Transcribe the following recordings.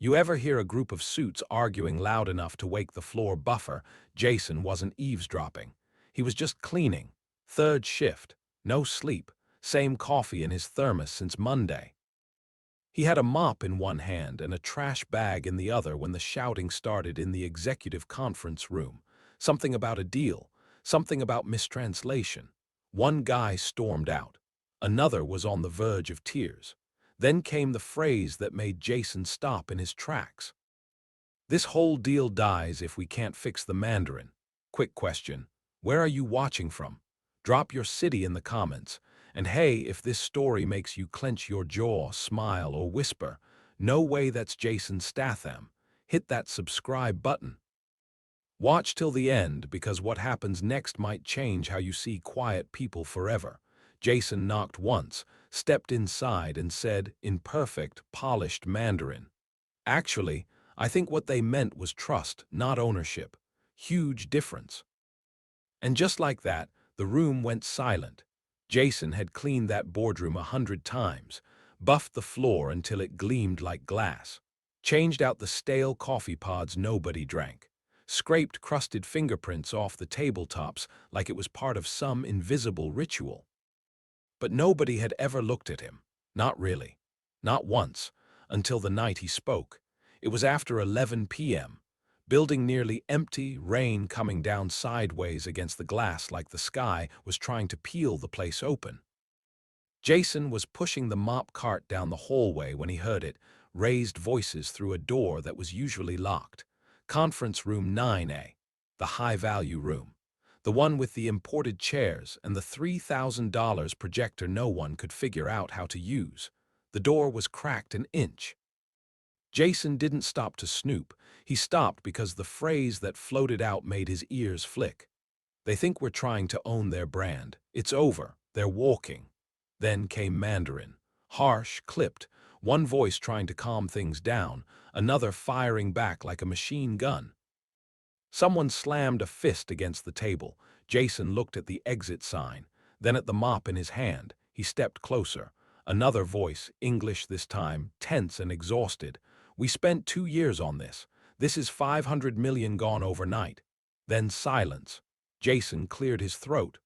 You ever hear a group of suits arguing loud enough to wake the floor buffer? Jason wasn't eavesdropping. He was just cleaning. Third shift. No sleep. Same coffee in his thermos since Monday. He had a mop in one hand and a trash bag in the other when the shouting started in the executive conference room. Something about a deal. Something about mistranslation. One guy stormed out. Another was on the verge of tears. Then came the phrase that made Jason stop in his tracks. This whole deal dies if we can't fix the Mandarin. Quick question. Where are you watching from? Drop your city in the comments. And hey, if this story makes you clench your jaw, smile, or whisper, "No way, that's Jason Statham," hit that subscribe button. Watch till the end because what happens next might change how you see quiet people forever. Jason knocked once, stepped inside, and said, in perfect, polished Mandarin, "Actually, I think what they meant was trust, not ownership. Huge difference." And just like that, the room went silent. Jason had cleaned that boardroom 100 times, buffed the floor until it gleamed like glass, changed out the stale coffee pods nobody drank, scraped crusted fingerprints off the tabletops like it was part of some invisible ritual. But nobody had ever looked at him. Not really. Not once, until the night he spoke. It was after 11 p.m. Building nearly empty, rain coming down sideways against the glass like the sky was trying to peel the place open. Jason was pushing the mop cart down the hallway when he heard it, raised voices through a door that was usually locked. Conference room 9A, the high-value room. The one with the imported chairs and the $3,000 projector no one could figure out how to use. The door was cracked an inch. Jason didn't stop to snoop. He stopped because the phrase that floated out made his ears flick. "They think we're trying to own their brand. It's over. They're walking." Then came Mandarin. Harsh, clipped, one voice trying to calm things down, another firing back like a machine gun. Someone slammed a fist against the table. Jason looked at the exit sign, then at the mop in his hand. He stepped closer. Another voice, English this time, tense and exhausted. "We spent 2 years on this. This is 500 million gone overnight." Then silence. Jason cleared his throat.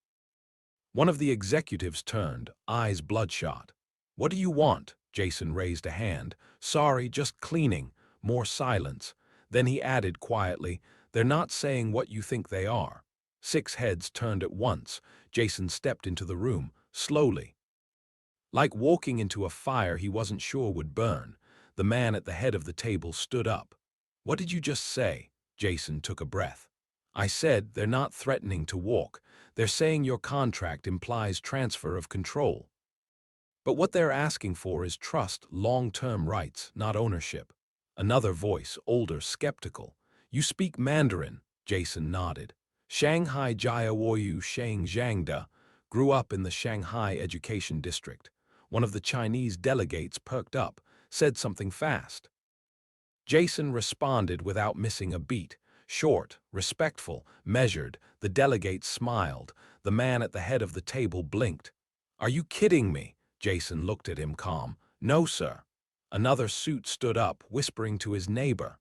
One of the executives turned, eyes bloodshot. "What do you want?" Jason raised a hand. "Sorry, just cleaning." More silence. Then he added quietly, "They're not saying what you think they are." 6 heads turned at once. Jason stepped into the room, slowly. Like walking into a fire he wasn't sure would burn. The man at the head of the table stood up. "What did you just say?" Jason took a breath. "I said they're not threatening to walk. They're saying your contract implies transfer of control. But what they're asking for is trust, long-term rights, not ownership." Another voice, older, skeptical. "You speak Mandarin?" Jason nodded. "Shanghai Jiawoyu Sheng Zhangda." Grew up in the Shanghai Education District. One of the Chinese delegates perked up, said something fast. Jason responded without missing a beat. Short, respectful, measured. The delegate smiled. The man at the head of the table blinked. "Are you kidding me?" Jason looked at him calm. "No, sir." Another suit stood up, whispering to his neighbor.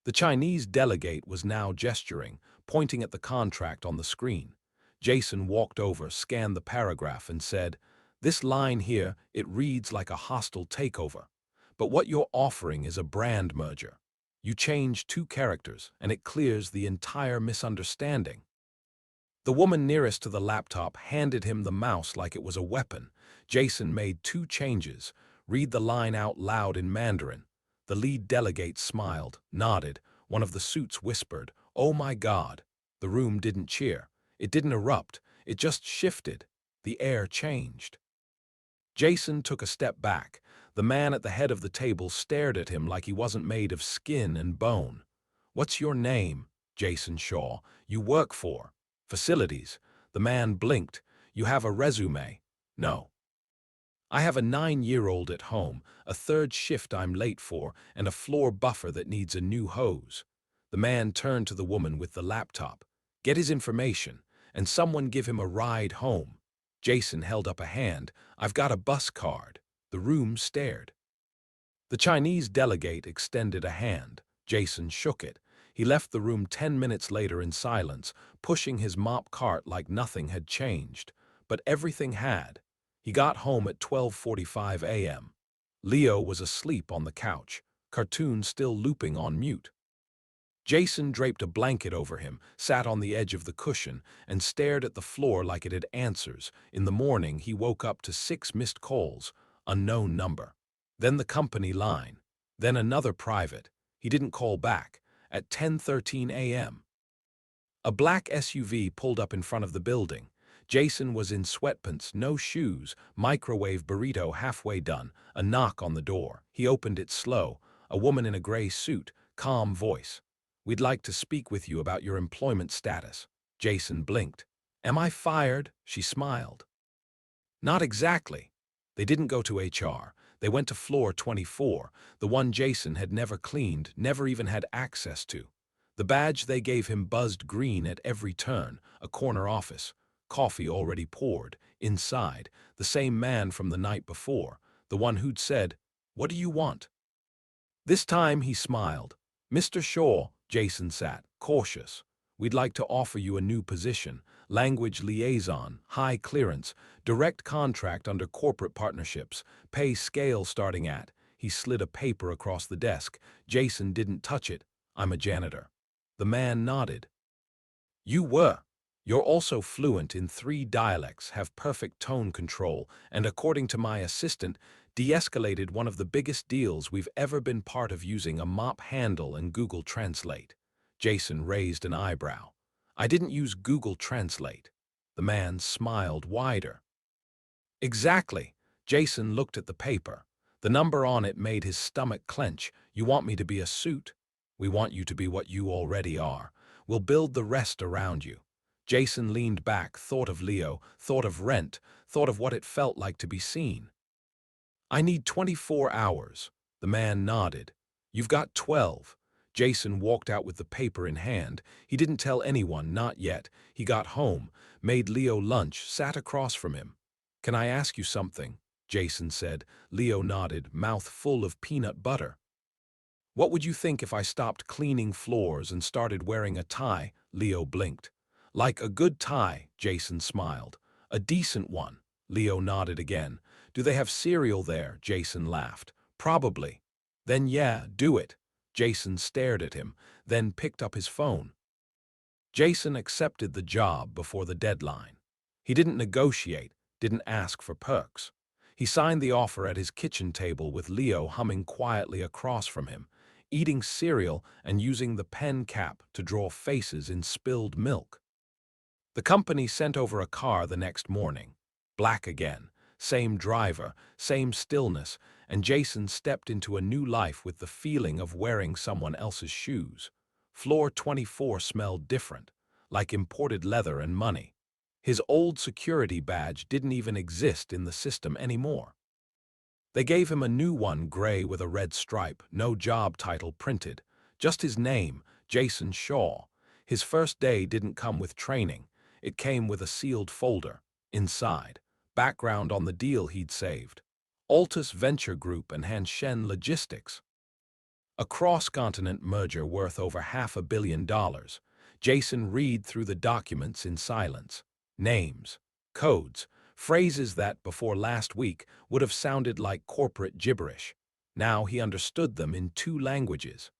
The Chinese delegate was now gesturing, pointing at the contract on the screen. Jason walked over, scanned the paragraph, and said, "This line here, it reads like a hostile takeover. But what you're offering is a brand merger. You change 2 characters, and it clears the entire misunderstanding." The woman nearest to the laptop handed him the mouse like it was a weapon. Jason made 2 changes. "Read the line out loud in Mandarin." The lead delegate smiled, nodded. One of the suits whispered, "Oh my God." The room didn't cheer. It didn't erupt. It just shifted. The air changed. Jason took a step back. The man at the head of the table stared at him like he wasn't made of skin and bone. "What's your name?" "Jason Shaw." "You work for?" "Facilities." The man blinked. "You have a resume?" "No." "I have a 9-year-old at home, a third shift I'm late for, and a floor buffer that needs a new hose." The man turned to the woman with the laptop. "Get his information, and someone give him a ride home." Jason held up a hand. "I've got a bus card." The room stared. The Chinese delegate extended a hand. Jason shook it. He left the room 10 minutes later in silence, pushing his mop cart like nothing had changed. But everything had. He got home at 12:45 a.m. Leo was asleep on the couch, cartoon still looping on mute. Jason draped a blanket over him, sat on the edge of the cushion, and stared at the floor like it had answers. In the morning, he woke up to 6 missed calls, unknown number. Then the company line. Then another private. He didn't call back. At 10:13 a.m. A black SUV pulled up in front of the building. Jason was in sweatpants, no shoes, microwave burrito halfway done, a knock on the door. He opened it slow. A woman in a gray suit, calm voice. "We'd like to speak with you about your employment status." Jason blinked. "Am I fired?" She smiled. "Not exactly." They didn't go to HR. They went to floor 24, the one Jason had never cleaned, never even had access to. The badge they gave him buzzed green at every turn, a corner office. Coffee already poured. Inside, the same man from the night before, the one who'd said, "What do you want?" This time he smiled. "Mr. Shaw," Jason sat, cautious. "We'd like to offer you a new position, language liaison, high clearance, direct contract under corporate partnerships, pay scale starting at." He slid a paper across the desk. Jason didn't touch it. "I'm a janitor." The man nodded. "You were. You're also fluent in 3 dialects, have perfect tone control, and according to my assistant, de-escalated one of the biggest deals we've ever been part of using a mop handle and Google Translate." Jason raised an eyebrow. "I didn't use Google Translate." The man smiled wider. "Exactly." Jason looked at the paper. The number on it made his stomach clench. "You want me to be a suit? We want you to be what you already are. We'll build the rest around you." Jason leaned back, thought of Leo, thought of rent, thought of what it felt like to be seen. "I need 24 hours." The man nodded. "You've got 12. Jason walked out with the paper in hand. He didn't tell anyone, not yet. He got home, made Leo lunch, sat across from him. "Can I ask you something?" Jason said. Leo nodded, mouth full of peanut butter. "What would you think if I stopped cleaning floors and started wearing a tie?" Leo blinked. "Like a good tie," Jason smiled. "A decent one." Leo nodded again. "Do they have cereal there?" Jason laughed. "Probably." "Then yeah, do it." Jason stared at him, then picked up his phone. Jason accepted the job before the deadline. He didn't negotiate, didn't ask for perks. He signed the offer at his kitchen table with Leo humming quietly across from him, eating cereal and using the pen cap to draw faces in spilled milk. The company sent over a car the next morning. Black again, same driver, same stillness, and Jason stepped into a new life with the feeling of wearing someone else's shoes. Floor 24 smelled different, like imported leather and money. His old security badge didn't even exist in the system anymore. They gave him a new one, gray with a red stripe, no job title printed, just his name, Jason Shaw. His first day didn't come with training. It came with a sealed folder. Inside, background on the deal he'd saved. Altus Venture Group and Hanshen Logistics. A cross-continent merger worth over $500 million. Jason read through the documents in silence. Names, codes, phrases that, before last week, would have sounded like corporate gibberish. Now he understood them in 2 languages.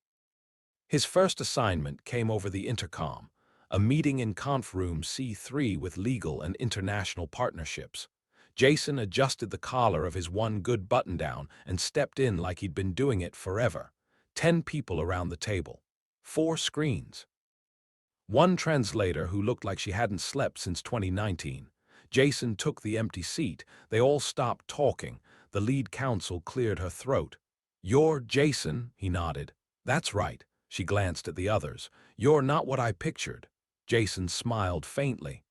His first assignment came over the intercom, a meeting in Conf Room C3 with legal and international partnerships. Jason adjusted the collar of his one good button-down and stepped in like he'd been doing it forever. 10 people around the table. 4 screens. One translator who looked like she hadn't slept since 2019. Jason took the empty seat. They all stopped talking. The lead counsel cleared her throat. "You're Jason," he nodded. "That's right." She glanced at the others. "You're not what I pictured." Jason smiled faintly.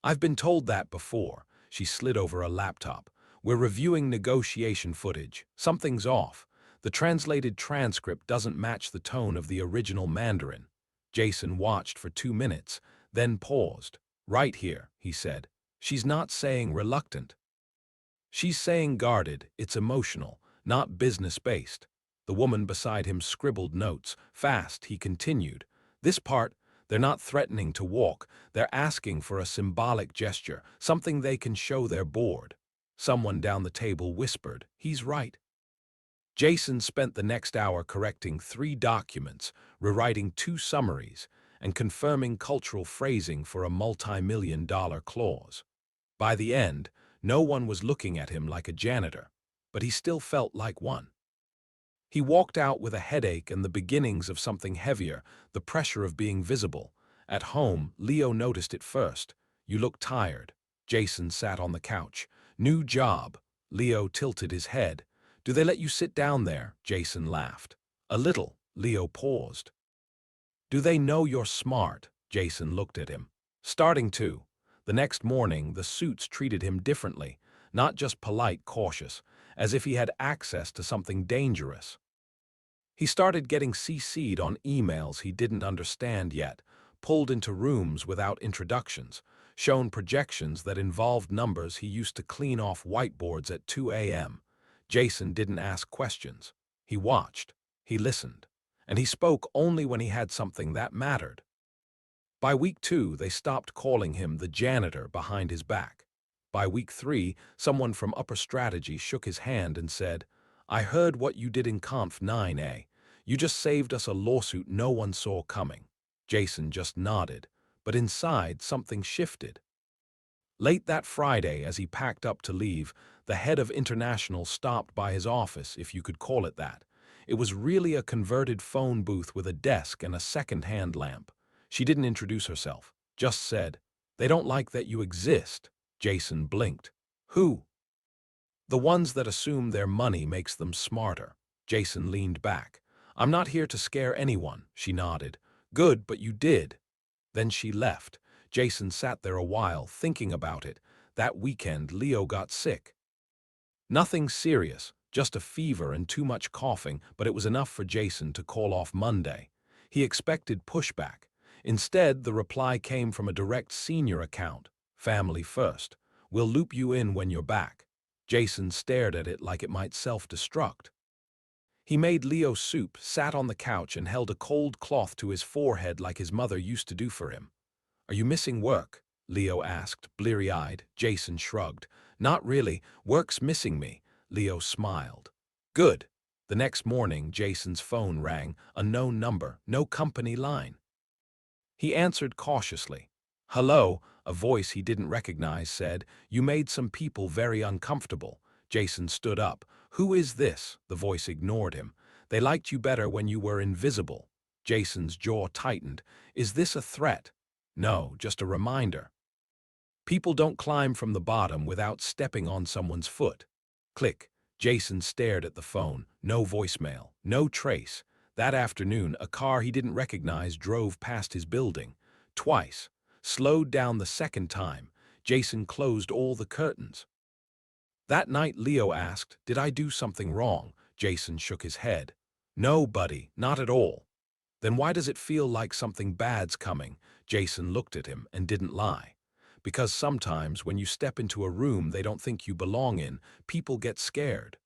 "I've been told that before." She slid over a laptop. "We're reviewing negotiation footage. Something's off. The translated transcript doesn't match the tone of the original Mandarin." Jason watched for 2 minutes, then paused. "Right here," he said. "She's not saying reluctant. She's saying guarded. It's emotional. not business-based. The woman beside him scribbled notes. Fast, he continued. This part, they're not threatening to walk. They're asking for a symbolic gesture, something they can show they're bored. Someone down the table whispered, "He's right." Jason spent the next hour correcting 3 documents, rewriting 2 summaries, and confirming cultural phrasing for a multi-million-dollar clause. By the end, no one was looking at him like a janitor, but he still felt like one. He walked out with a headache and the beginnings of something heavier, the pressure of being visible. At home, Leo noticed it first. "You look tired." Jason sat on the couch. "New job." Leo tilted his head. "Do they let you sit down there?" Jason laughed. "A little." Leo paused. "Do they know you're smart?" Jason looked at him. "Starting to." The next morning, the suits treated him differently, not just polite, cautious, as if he had access to something dangerous. He started getting CC'd on emails he didn't understand yet, pulled into rooms without introductions, shown projections that involved numbers he used to clean off whiteboards at 2 a.m. Jason didn't ask questions. He watched, he listened, and he spoke only when he had something that mattered. By week 2, they stopped calling him the janitor behind his back. By week 3, someone from upper strategy shook his hand and said, "I heard what you did in Conf 9A. You just saved us a lawsuit no one saw coming." Jason just nodded, but inside something shifted. Late that Friday, as he packed up to leave, the head of International stopped by his office, if you could call it that. It was really a converted phone booth with a desk and a second-hand lamp. She didn't introduce herself, just said, "They don't like that you exist." Jason blinked. "Who?" "The ones that assume their money makes them smarter." Jason leaned back. "I'm not here to scare anyone," she nodded. "Good, but you did." Then she left. Jason sat there a while, thinking about it. That weekend, Leo got sick. Nothing serious, just a fever and too much coughing, but it was enough for Jason to call off Monday. He expected pushback. Instead, the reply came from a direct senior account. "Family first. We'll loop you in when you're back." Jason stared at it like it might self-destruct. He made Leo soup, sat on the couch, and held a cold cloth to his forehead like his mother used to do for him. "Are you missing work?" Leo asked, bleary-eyed. Jason shrugged. "Not really. Work's missing me." Leo smiled. "Good." The next morning, Jason's phone rang, a known number, no company line. He answered cautiously. "Hello," a voice he didn't recognize said. "You made some people very uncomfortable." Jason stood up. "Who is this?" The voice ignored him. "They liked you better when you were invisible." Jason's jaw tightened. "Is this a threat?" "No, just a reminder. People don't climb from the bottom without stepping on someone's foot." Click. Jason stared at the phone. No voicemail, no trace. That afternoon, a car he didn't recognize drove past his building. Twice. Slowed down the second time. Jason closed all the curtains. That night, Leo asked, "Did I do something wrong?" Jason shook his head. "No, buddy, not at all." "Then why does it feel like something bad's coming?" Jason looked at him and didn't lie. "Because sometimes when you step into a room they don't think you belong in, people get scared."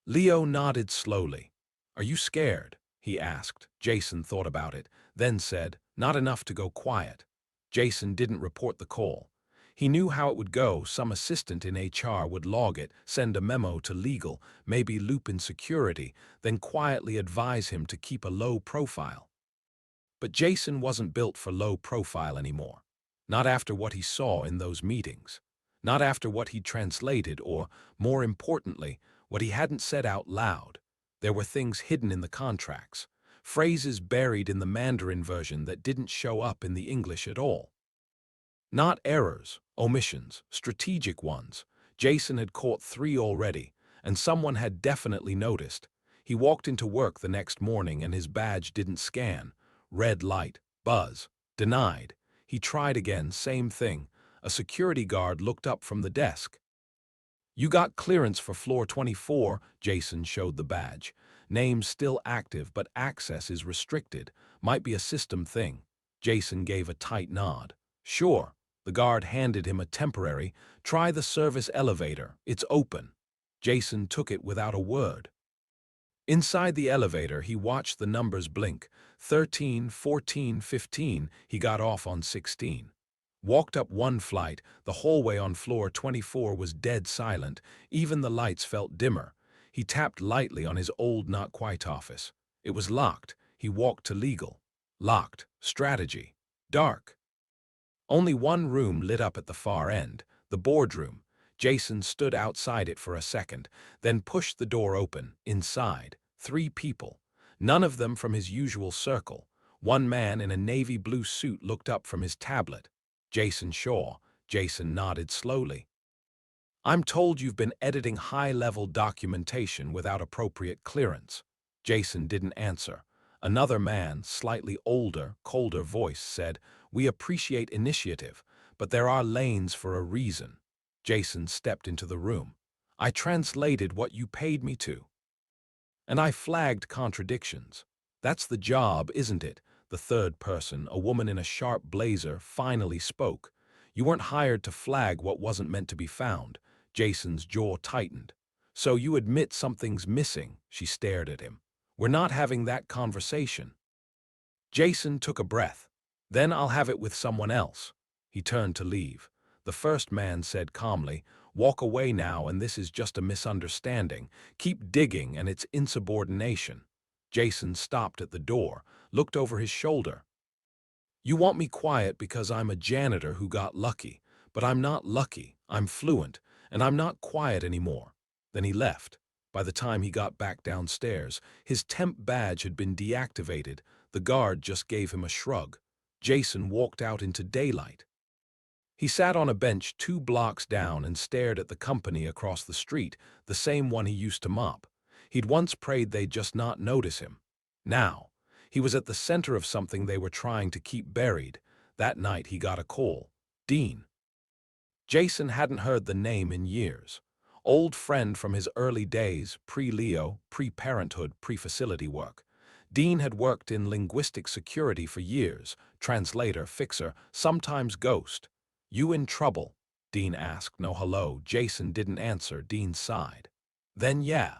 Leo nodded slowly. "Are you scared?" he asked. Jason thought about it, then said, "Not enough to go quiet." Jason didn't report the call. He knew how it would go. Some assistant in HR would log it, send a memo to legal, maybe loop in security, then quietly advise him to keep a low profile. But Jason wasn't built for low profile anymore. Not after what he saw in those meetings. Not after what he'd translated or, more importantly, what he hadn't said out loud. There were things hidden in the contracts, phrases buried in the Mandarin version that didn't show up in the English at all. Not errors, omissions, strategic ones. Jason had caught 3 already, and someone had definitely noticed. He walked into work the next morning and his badge didn't scan. Red light, buzz, denied. He tried again, same thing. A security guard looked up from the desk. "You got clearance for floor 24, Jason showed the badge. "Name still active, but access is restricted. Might be a system thing." Jason gave a tight nod. "Sure." The guard handed him a temporary, "Try the service elevator. It's open." Jason took it without a word. Inside the elevator, he watched the numbers blink. 13, 14, 15. He got off on 16. Walked up one flight. The hallway on floor 24 was dead silent. Even the lights felt dimmer. He tapped lightly on his old not-quite office. It was locked. He walked to legal. Locked. Strategy. Dark. Only one room lit up at the far end, the boardroom. Jason stood outside it for a second, then pushed the door open. Inside, 3 people. None of them from his usual circle. One man in a navy blue suit looked up from his tablet. Jason Shaw. Jason nodded slowly. I'm told you've been editing high-level documentation without appropriate clearance. Jason didn't answer. Another man, slightly older, colder voice said, We appreciate initiative, but there are lanes for a reason. Jason stepped into the room. I translated what you paid me to. And I flagged contradictions. That's the job, isn't it? The third person, a woman in a sharp blazer, finally spoke. You weren't hired to flag what wasn't meant to be found. Jason's jaw tightened. So you admit something's missing, she stared at him. We're not having that conversation. Jason took a breath. Then I'll have it with someone else. He turned to leave. The first man said calmly, Walk away now, and this is just a misunderstanding. Keep digging, and it's insubordination. Jason stopped at the door, looked over his shoulder. You want me quiet because I'm a janitor who got lucky, but I'm not lucky, I'm fluent, and I'm not quiet anymore. Then he left. By the time he got back downstairs, his temp badge had been deactivated. The guard just gave him a shrug. Jason walked out into daylight. He sat on a bench 2 blocks down and stared at the company across the street, the same one he used to mop. He'd once prayed they'd just not notice him. Now, he was at the center of something they were trying to keep buried. That night he got a call. Dean. Jason hadn't heard the name in years. Old friend from his early days, pre-Leo, pre-parenthood, pre-facility work. Dean had worked in linguistic security for years, translator, fixer, sometimes ghost. You in trouble? Dean asked. No hello. Jason didn't answer. Dean sighed. Then yeah.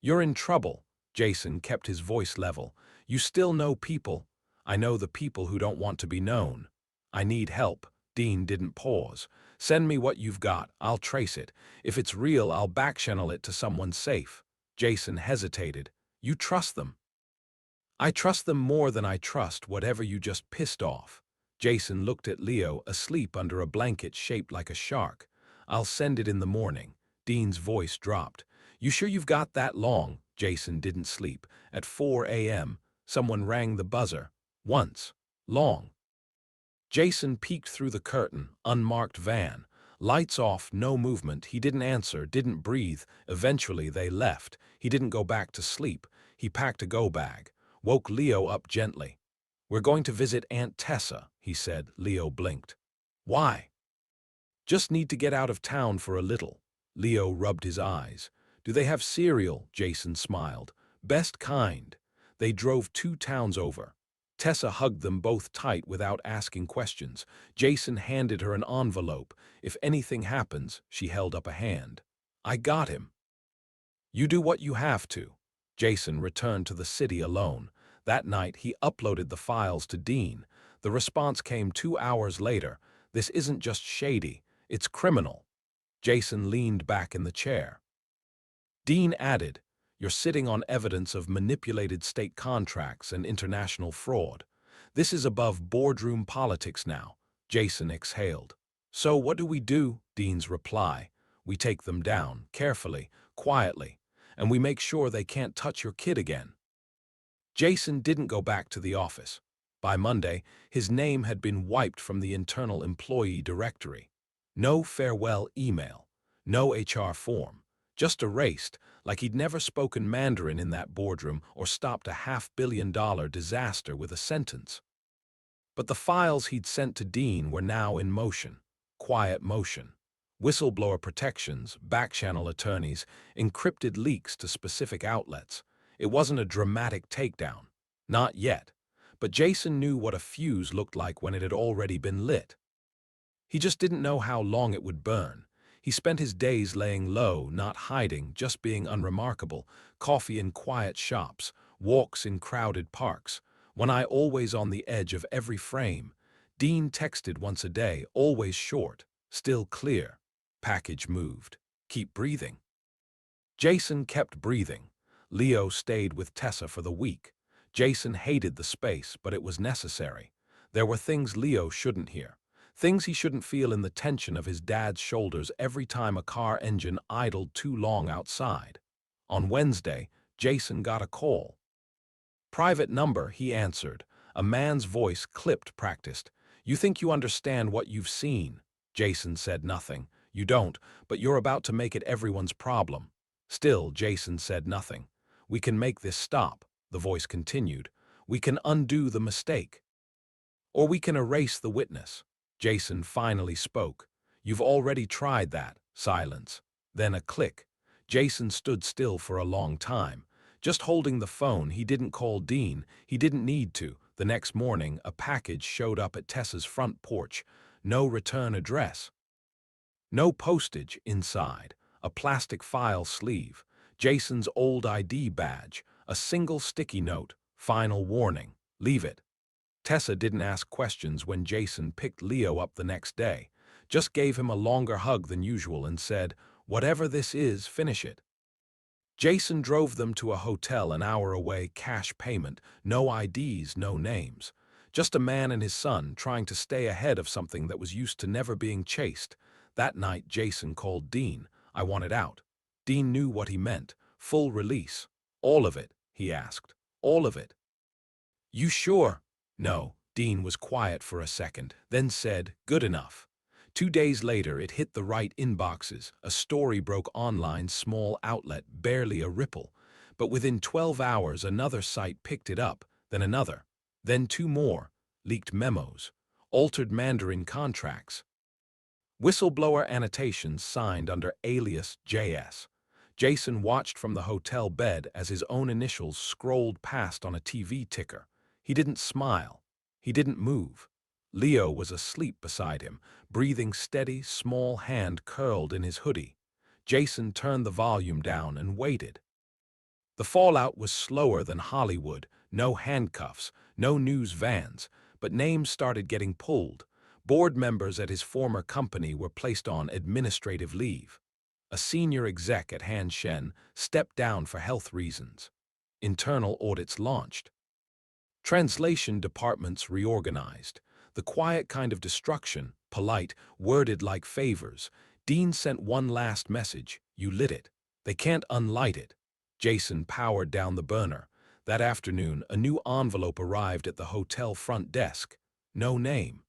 You're in trouble. Jason kept his voice level. You still know people. I know the people who don't want to be known. I need help. Dean didn't pause. Send me what you've got. I'll trace it. If it's real, I'll backchannel it to someone safe. Jason hesitated. You trust them? I trust them more than I trust whatever you just pissed off. Jason looked at Leo, asleep under a blanket shaped like a shark. I'll send it in the morning. Dean's voice dropped. You sure you've got that long? Jason didn't sleep. At 4 a.m., someone rang the buzzer. Once. Long. Jason peeked through the curtain, unmarked van. Lights off, no movement. He didn't answer, didn't breathe. Eventually they left. He didn't go back to sleep. He packed a go-bag. Woke Leo up gently. We're going to visit Aunt Tessa, he said. Leo blinked. Why? Just need to get out of town for a little. Leo rubbed his eyes. Do they have cereal? Jason smiled. Best kind. They drove 2 towns over. Tessa hugged them both tight without asking questions. Jason handed her an envelope. If anything happens, she held up a hand. I got him. You do what you have to. Jason returned to the city alone. That night, he uploaded the files to Dean. The response came 2 hours later. This isn't just shady, it's criminal. Jason leaned back in the chair. Dean added, You're sitting on evidence of manipulated state contracts and international fraud. This is above boardroom politics now. Jason exhaled. So what do we do? Dean's reply. We take them down, carefully, quietly, and we make sure they can't touch your kid again. Jason didn't go back to the office. By Monday, his name had been wiped from the internal employee directory. No farewell email, no HR form, just erased, like he'd never spoken Mandarin in that boardroom or stopped a $500 million disaster with a sentence. But the files he'd sent to Dean were now in motion, quiet motion. Whistleblower protections, backchannel attorneys, encrypted leaks to specific outlets. It wasn't a dramatic takedown. Not yet. But Jason knew what a fuse looked like when it had already been lit. He just didn't know how long it would burn. He spent his days laying low, not hiding, just being unremarkable, coffee in quiet shops, walks in crowded parks. One eye always on the edge of every frame. Dean texted once a day, always short, still clear. Package moved. Keep breathing. Jason kept breathing. Leo stayed with Tessa for the week. Jason hated the space, but it was necessary. There were things Leo shouldn't hear. Things he shouldn't feel in the tension of his dad's shoulders every time a car engine idled too long outside. On Wednesday, Jason got a call. Private number, he answered. A man's voice clipped, practiced. You think you understand what you've seen? Jason said nothing. You don't, but you're about to make it everyone's problem. Still, Jason said nothing. We can make this stop, the voice continued. We can undo the mistake. Or we can erase the witness. Jason finally spoke. You've already tried that. Silence. Then a click. Jason stood still for a long time. Just holding the phone, he didn't call Dean. He didn't need to. The next morning, a package showed up at Tessa's front porch. No return address. No postage inside. A plastic file sleeve. Jason's old ID badge. A single sticky note. Final warning. Leave it. Tessa didn't ask questions when Jason picked Leo up the next day. Just gave him a longer hug than usual and said, whatever this is, finish it. Jason drove them to a hotel an hour away, cash payment, no IDs, no names. Just a man and his son trying to stay ahead of something that was used to never being chased. That night, Jason called Dean. I wanted out. Dean knew what he meant. Full release. All of it, he asked. All of it. You sure? No. Dean was quiet for a second, then said, good enough. 2 days later, it hit the right inboxes. A story broke online, small outlet, barely a ripple. But within 12 hours, another site picked it up, then another. Then 2 more. Leaked memos. Altered Mandarin contracts. Whistleblower annotations signed under alias JS. Jason watched from the hotel bed as his own initials scrolled past on a TV ticker. He didn't smile. He didn't move. Leo was asleep beside him, breathing steady, small hand curled in his hoodie. Jason turned the volume down and waited. The fallout was slower than Hollywood. No handcuffs, no news vans, but names started getting pulled. Board members at his former company were placed on administrative leave. A senior exec at Han Shen stepped down for health reasons. Internal audits launched. Translation departments reorganized. The quiet kind of destruction, polite, worded like favors. Dean sent one last message. You lit it. They can't unlight it. Jason powered down the burner. That afternoon, a new envelope arrived at the hotel front desk. No name.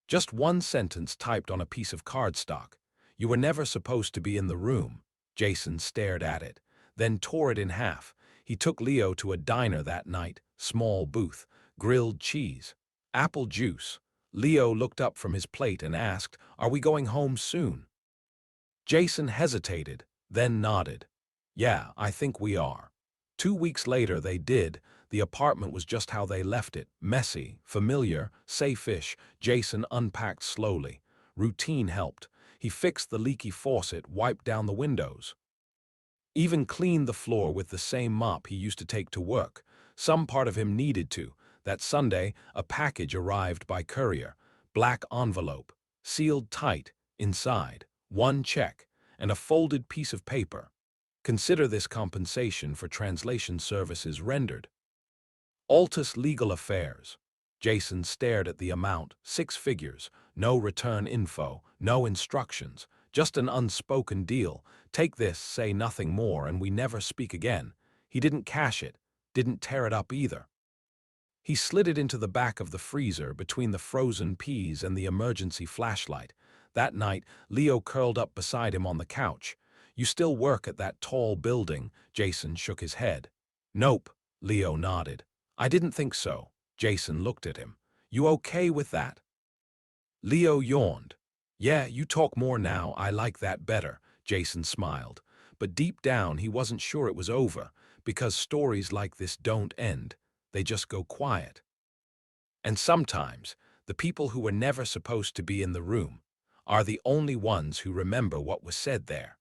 Just one sentence typed on a piece of cardstock. You were never supposed to be in the room. Jason stared at it, then tore it in half. He took Leo to a diner that night. Small booth. Grilled cheese. Apple juice. Leo looked up from his plate and asked, are we going home soon? Jason hesitated, then nodded. Yeah, I think we are. 2 weeks later they did. The apartment was just how they left it. Messy, familiar, safe-ish. Jason unpacked slowly. Routine helped. He fixed the leaky faucet, wiped down the windows. Even cleaned the floor with the same mop he used to take to work. Some part of him needed to. That Sunday, a package arrived by courier. Black envelope, sealed tight, inside, 1 check, and a folded piece of paper. Consider this compensation for translation services rendered. Altus Legal Affairs. Jason stared at the amount, 6 figures, no return info, no instructions, just an unspoken deal. Take this, say nothing more, and we never speak again. He didn't cash it, didn't tear it up either. He slid it into the back of the freezer between the frozen peas and the emergency flashlight. That night, Leo curled up beside him on the couch. You still work at that tall building? Jason shook his head. Nope, Leo nodded. I didn't think so. Jason looked at him. You okay with that? Leo yawned. Yeah, you talk more now. I like that better. Jason smiled. But deep down, he wasn't sure it was over, because stories like this don't end. They just go quiet. And sometimes, the people who were never supposed to be in the room are the only ones who remember what was said there.